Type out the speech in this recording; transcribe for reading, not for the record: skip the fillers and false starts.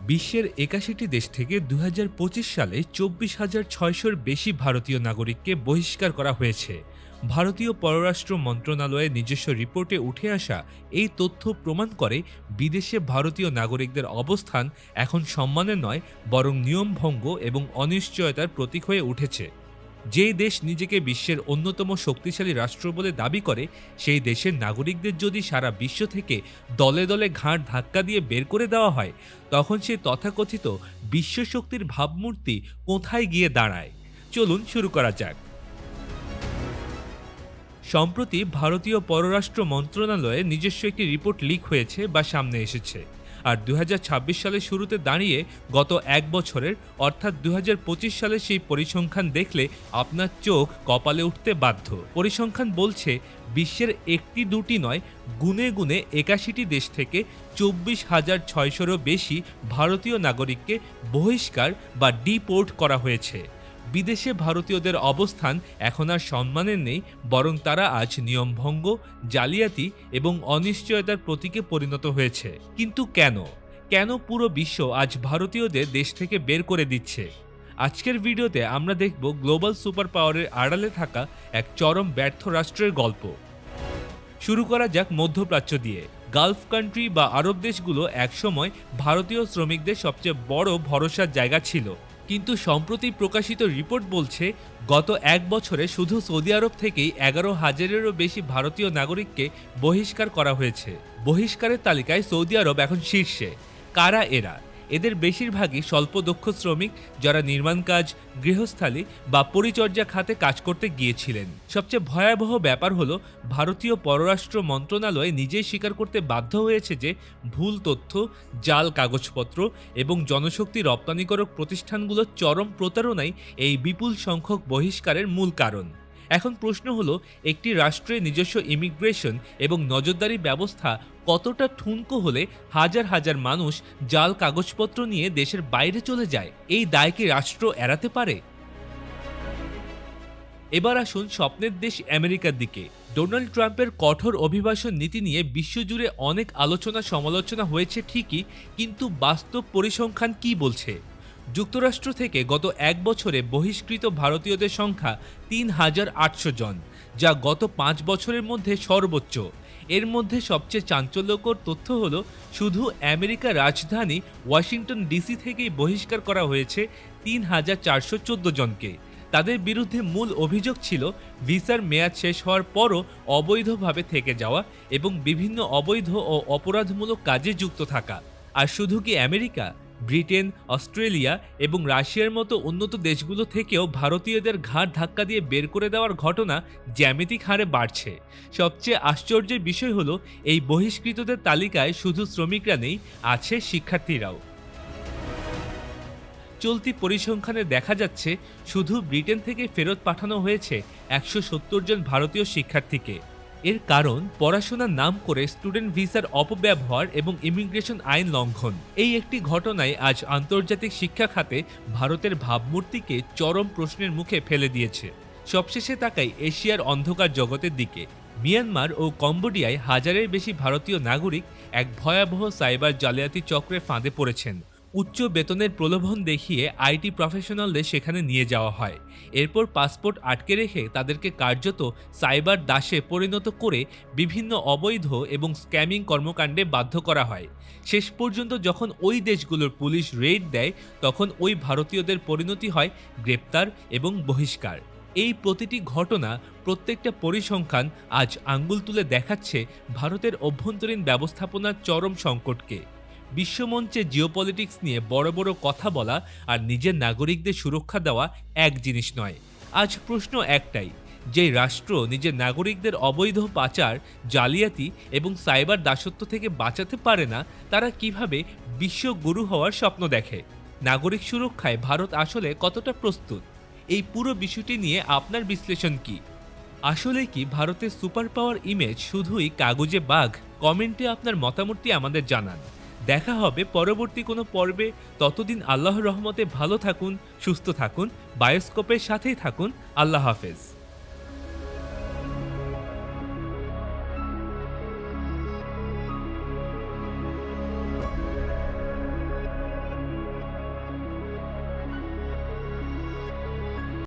বিশ্বের ৮১টি দেশ থেকে ২০২৫ সালে ২৪,৬০০-র বেশি ভারতীয় নাগরিককে বহিষ্কার করা হয়েছে। ভারতীয় পররাষ্ট্র মন্ত্রণালয়ের নিজস্ব রিপোর্টে উঠে আসা এই তথ্য প্রমাণ করে বিদেশে ভারতীয় নাগরিকদের অবস্থান এখন সম্মানের নয়, বরং নিয়মভঙ্গ এবং অনিশ্চয়তার প্রতীক হয়ে উঠেছে। যেই দেশ নিজেকে বিশ্বের অন্যতম শক্তিশালী রাষ্ট্র বলে দাবি করে, সেই দেশের নাগরিকদের যদি সারা বিশ্ব থেকে দলে দলে ঘাড় ধাক্কা দিয়ে বের করে দেওয়া হয়, তখন সেই তথাকথিত বিশ্বশক্তির ভাবমূর্তি কোথায় গিয়ে দাঁড়ায়? চলুন শুরু করা যাক। সম্প্রতি ভারতীয় পররাষ্ট্র মন্ত্রণালয়ে নিজস্ব একটি রিপোর্ট লিক হয়েছে বা সামনে এসেছে। আর ২০২৬ সালের শুরুতে দাঁড়িয়ে গত এক বছরের অর্থাৎ ২০২৫ সালের সেই পরিসংখ্যান দেখলে আপনার চোখ কপালে উঠতে বাধ্য। পরিসংখ্যান বলছে বিশ্বের একটি দুটি নয়, গুনে গুনে ৮১টি দেশ থেকে ২৪,৬০০-রও বেশি ভারতীয় নাগরিককে বহিষ্কার বা ডিপোর্ট করা হয়েছে। বিদেশে ভারতীয়দের অবস্থান এখন আর সম্মানের নেই, বরং তারা আজ নিয়মভঙ্গ, জালিয়াতি এবং অনিশ্চয়তার প্রতীকে পরিণত হয়েছে। কিন্তু কেন পুরো বিশ্ব আজ ভারতীয়দের দেশ থেকে বের করে দিচ্ছে? আজকের ভিডিওতে আমরা দেখব গ্লোবাল সুপার পাওয়ারের আড়ালে থাকা এক চরম ব্যর্থ রাষ্ট্রের গল্প। শুরু করা যাক মধ্যপ্রাচ্য দিয়ে। গালফ কান্ট্রি বা আরব দেশগুলো একসময় ভারতীয় শ্রমিকদের সবচেয়ে বড় ভরসার জায়গা ছিল। কিন্তু সম্প্রতি প্রকাশিত রিপোর্ট বলছে গত এক বছরে শুধু সৌদি আরব থেকেই ১১,০০০-এরও বেশি ভারতীয় নাগরিককে বহিষ্কার করা হয়েছে। বহিষ্কারের তালিকায় সৌদি আরব এখন শীর্ষে। কারা এরা? এদের বেশিরভাগই স্বল্পদক্ষ শ্রমিক, যারা নির্মাণ কাজ, গৃহস্থালী বা পরিচর্যা খাতে কাজ করতে গিয়েছিলেন। সবচেয়ে ভয়াবহ ব্যাপার হলো, ভারতীয় পররাষ্ট্র মন্ত্রণালয় নিজেই স্বীকার করতে বাধ্য হয়েছে যে ভুল তথ্য, জাল কাগজপত্র এবং জনশক্তি রপ্তানিকারক প্রতিষ্ঠানগুলোর চরম প্রতারণাই এই বিপুল সংখ্যক বহিষ্কারের মূল কারণ। এখন প্রশ্ন হলো, একটি রাষ্ট্রের নিজস্ব ইমিগ্রেশন এবং নজরদারি ব্যবস্থা কতটা ঠুনকো হলে হাজার হাজার মানুষ জাল কাগজপত্র নিয়ে দেশের বাইরে চলে যায়? এই দায় কি রাষ্ট্র এড়াতে পারে? এবার আসুন স্বপ্নের দেশ আমেরিকার দিকে। ডোনাল্ড ট্রাম্পের কঠোর অভিবাসন নীতি নিয়ে বিশ্বজুড়ে অনেক আলোচনা সমালোচনা হয়েছে ঠিকই, কিন্তু বাস্তব পরিসংখ্যান কি বলছে? যুক্তরাষ্ট্র থেকে গত এক বছরে বহিষ্কৃত ভারতীয়দের সংখ্যা ৩,৮০০ জন, যা গত ৫ বছরের মধ্যে সর্বোচ্চ। এর মধ্যে সবচেয়ে চাঞ্চল্যকর তথ্য হলো, শুধু আমেরিকার রাজধানী ওয়াশিংটন ডিসি থেকেই বহিষ্কার করা হয়েছে ৩,৪১৪ জনকে। তাদের বিরুদ্ধে মূল অভিযোগ ছিল ভিসার মেয়াদ শেষ হওয়ার পরও অবৈধভাবে থেকে যাওয়া এবং বিভিন্ন অবৈধ ও অপরাধমূলক কাজে যুক্ত থাকা। আর শুধু কি আমেরিকা, ব্রিটেন, অস্ট্রেলিয়া এবং রাশিয়ার মতো উন্নত দেশগুলো থেকেও ভারতীয়দের ঘাড় ধাক্কা দিয়ে বের করে দেওয়ার ঘটনা জ্যামিতিক হারে বাড়ছে। সবচেয়ে আশ্চর্যের বিষয় হলো, এই বহিষ্কৃতদের তালিকায় শুধু শ্রমিকরা নেই, আছে শিক্ষার্থীরাও। চলতি পরিসংখ্যানে দেখা যাচ্ছে, শুধু ব্রিটেন থেকে ফেরত পাঠানো হয়েছে ১৭০ জন ভারতীয় শিক্ষার্থীকে। এর কারণ পড়াশোনার নাম করে স্টুডেন্ট ভিসার অপব্যবহার এবং ইমিগ্রেশন আইন লঙ্ঘন। এই একটি ঘটনায় আজ আন্তর্জাতিক শিক্ষা খাতে ভারতের ভাবমূর্তিকে চরম প্রশ্নের মুখে ফেলে দিয়েছে। সবশেষে তাকাই এশিয়ার অন্ধকার জগতের দিকে। মিয়ানমার ও কম্বোডিয়ায় হাজারের বেশি ভারতীয় নাগরিক এক ভয়াবহ সাইবার জালিয়াতি চক্রের ফাঁদে পড়েছেন। উচ্চ বেতনের প্রলোভন দেখিয়ে আইটি প্রফেশনালদের সেখানে নিয়ে যাওয়া হয়। এরপর পাসপোর্ট আটকে রেখে তাদেরকে কার্যত সাইবার দাসে পরিণত করে বিভিন্ন অবৈধ এবং স্ক্যামিং কর্মকাণ্ডে বাধ্য করা হয়। শেষ পর্যন্ত যখন ওই দেশগুলোর পুলিশ রেইড দেয়, তখন ওই ভারতীয়দের পরিণতি হয় গ্রেপ্তার এবং বহিষ্কার। এই প্রতিটি ঘটনা, প্রত্যেকটা পরিসংখ্যান আজ আঙ্গুল তুলে দেখাচ্ছে ভারতের অভ্যন্তরীণ ব্যবস্থাপনার চরম সংকটকে। বিশ্বমঞ্চে জিওপলিটিক্স নিয়ে বড় বড় কথা বলা আর নিজের নাগরিকদের সুরক্ষা দেওয়া এক জিনিস নয়। আজ প্রশ্ন একটাই, যে রাষ্ট্র নিজের নাগরিকদের অবৈধ পাচার, জালিয়াতি এবং সাইবার দাসত্ব থেকে বাঁচাতে পারে না, তারা কিভাবে বিশ্বগুরু হওয়ার স্বপ্ন দেখে? নাগরিক সুরক্ষায় ভারত আসলে কতটা প্রস্তুত? এই পুরো বিষয়টি নিয়ে আপনার বিশ্লেষণ কি? আসলে কি ভারতের সুপার পাওয়ার ইমেজ শুধুই কাগজে বাঘ? কমেন্টে আপনার মতামতটি আমাদের জানান। দেখা হবে পরবর্তী কোনো পর্বে। ততদিন আল্লাহর রহমতে ভালো থাকুন, সুস্থ থাকুন, বায়োস্কোপের সাথেই থাকুন। আল্লাহ হাফেজ।